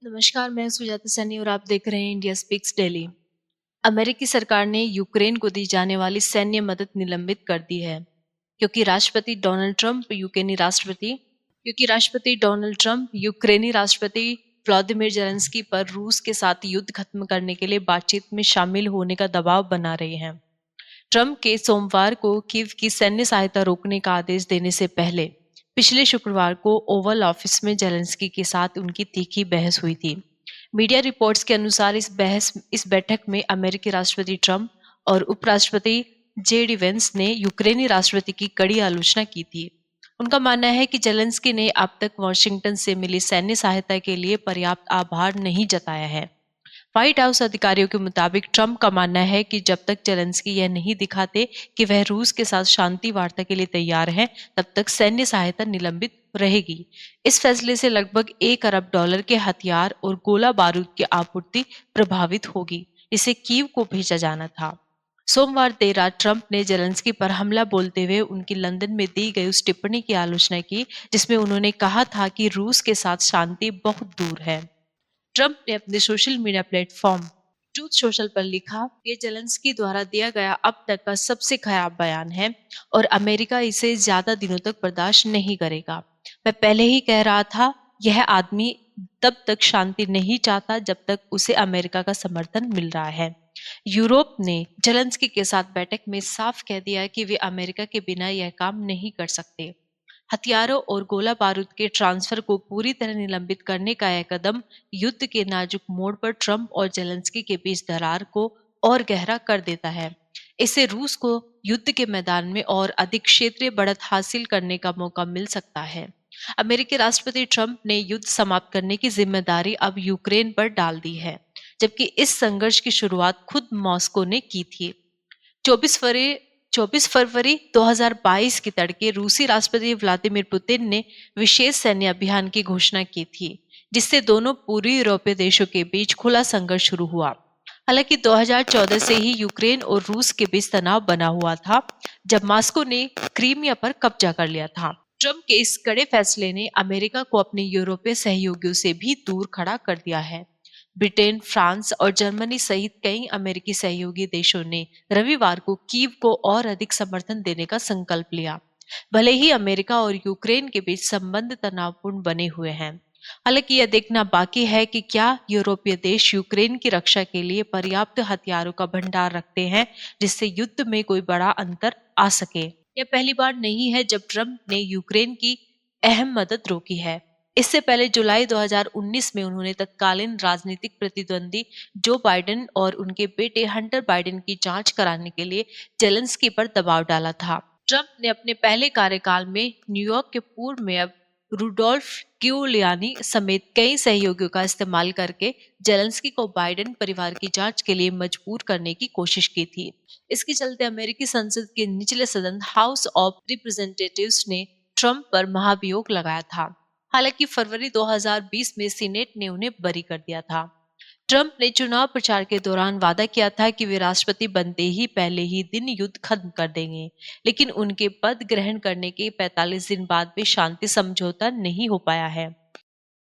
नमस्कार, मैं सुजाता सैनी और आप देख रहे हैं इंडिया स्पीक्स डेली। अमेरिकी सरकार ने यूक्रेन को दी जाने वाली सैन्य मदद निलंबित कर दी है क्योंकि राष्ट्रपति डोनाल्ड ट्रंप यूक्रेनी राष्ट्रपति व्लादिमीर जेलेंस्की पर रूस के साथ युद्ध खत्म करने के लिए बातचीत में शामिल होने का दबाव बना रहे हैं। ट्रंप के सोमवार को कीव की सैन्य सहायता रोकने का आदेश देने से पहले पिछले शुक्रवार को ओवल ऑफिस में जेलेंस्की के साथ उनकी तीखी बहस हुई थी। मीडिया रिपोर्ट्स के अनुसार इस बैठक में अमेरिकी राष्ट्रपति ट्रंप और उपराष्ट्रपति जेडी वेंस ने यूक्रेनी राष्ट्रपति की कड़ी आलोचना की थी। उनका मानना है कि जेलेंस्की ने अब तक वॉशिंगटन से मिली सैन्य सहायता के लिए पर्याप्त आभार नहीं जताया है। व्हाइट हाउस अधिकारियों के मुताबिक ट्रंप का मानना है कि जब तक जेलेंस्की यह नहीं दिखाते कि वह रूस के साथ शांति वार्ता के लिए तैयार हैं, तब तक सैन्य सहायता निलंबित रहेगी। इस फैसले से लगभग $1 अरब के हथियार और गोला बारूद की आपूर्ति प्रभावित होगी, जिसे कीव को भेजा जाना था। सोमवार देर रात ट्रंप ने जेलेंस्की पर हमला बोलते हुए उनकी लंदन में दी गई उस टिप्पणी की आलोचना की जिसमें उन्होंने कहा था कि रूस के साथ शांति बहुत दूर है। ट्रंप ने अपने social media platform truth social पर लिखा, ये जेलेंस्की द्वारा दिया गया अब तक का सबसे खराब बयान है और अमेरिका इसे ज्यादा दिनों तक बर्दाश्त नहीं करेगा। मैं पहले ही कह रहा था, यह आदमी तब तक शांति नहीं चाहता जब तक उसे अमेरिका का समर्थन मिल रहा है। यूरोप ने जेलेंस्की के साथ बैठक में साफ कह दिया कि वे अमेरिका के बिना यह काम नहीं कर सकते। हथियारों और गोला बारूद के ट्रांसफर को पूरी तरह निलंबित करने का यह कदम युद्ध के नाजुक मोड़ पर ट्रंप और जेलेंस्की के बीच दरार को और गहरा कर देता है। इससे रूस को युद्ध के मैदान में और अधिक क्षेत्रीय बढ़त हासिल करने का मौका मिल सकता है। अमेरिकी राष्ट्रपति ट्रंप ने युद्ध समाप्त करने की जिम्मेदारी अब यूक्रेन पर डाल दी है, जबकि इस संघर्ष की शुरुआत खुद मॉस्को ने की थी। 24 फरवरी 2022 की तड़के रूसी राष्ट्रपति व्लादिमीर पुतिन ने विशेष सैन्य अभियान की घोषणा की थी, जिससे दोनों पूर्वी यूरोपीय देशों के बीच खुला संघर्ष शुरू हुआ। हालांकि 2014 से ही यूक्रेन और रूस के बीच तनाव बना हुआ था, जब मॉस्को ने क्रीमिया पर कब्जा कर लिया था। ट्रंप के इस कड़े फैसले ने अमेरिका को अपने यूरोपीय सहयोगियों से भी दूर खड़ा कर दिया है। ब्रिटेन, फ्रांस और जर्मनी सहित कई अमेरिकी सहयोगी देशों ने रविवार को कीव को और अधिक समर्थन देने का संकल्प लिया। भले ही अमेरिका और यूक्रेन के बीच संबंध तनावपूर्ण बने हुए हैं, हालांकि यह देखना बाकी है कि क्या यूरोपीय देश यूक्रेन की रक्षा के लिए पर्याप्त हथियारों का भंडार रखते हैं जिससे युद्ध में कोई बड़ा अंतर आ सके। यह पहली बार नहीं है जब ट्रंप ने यूक्रेन की अहम मदद रोकी है। इससे पहले जुलाई 2019 में उन्होंने तत्कालीन राजनीतिक प्रतिद्वंदी जो बाइडेन और उनके बेटे हंटर बाइडेन की जांच कराने के लिए जेलेंस्की पर दबाव डाला था। ट्रंप ने अपने पहले कार्यकाल में न्यूयॉर्क के पूर्व मेयर रुडोल्फ गिउलियानी समेत कई सहयोगियों का इस्तेमाल करके जेलेंस्की को बाइडेन परिवार की जांच के लिए मजबूर करने की कोशिश की थी। इसके चलते अमेरिकी संसद के निचले सदन हाउस ऑफ रिप्रेजेंटेटिव्स ने ट्रंप पर महाभियोग लगाया था। हालांकि फरवरी 2020 में सीनेट ने उन्हें बरी कर दिया था। ट्रंप ने चुनाव प्रचार के दौरान वादा किया था कि वे राष्ट्रपति बनते ही पहले ही दिन युद्ध खत्म कर देंगे, लेकिन उनके पद ग्रहण करने के 45 दिन बाद भी शांति समझौता नहीं हो पाया है।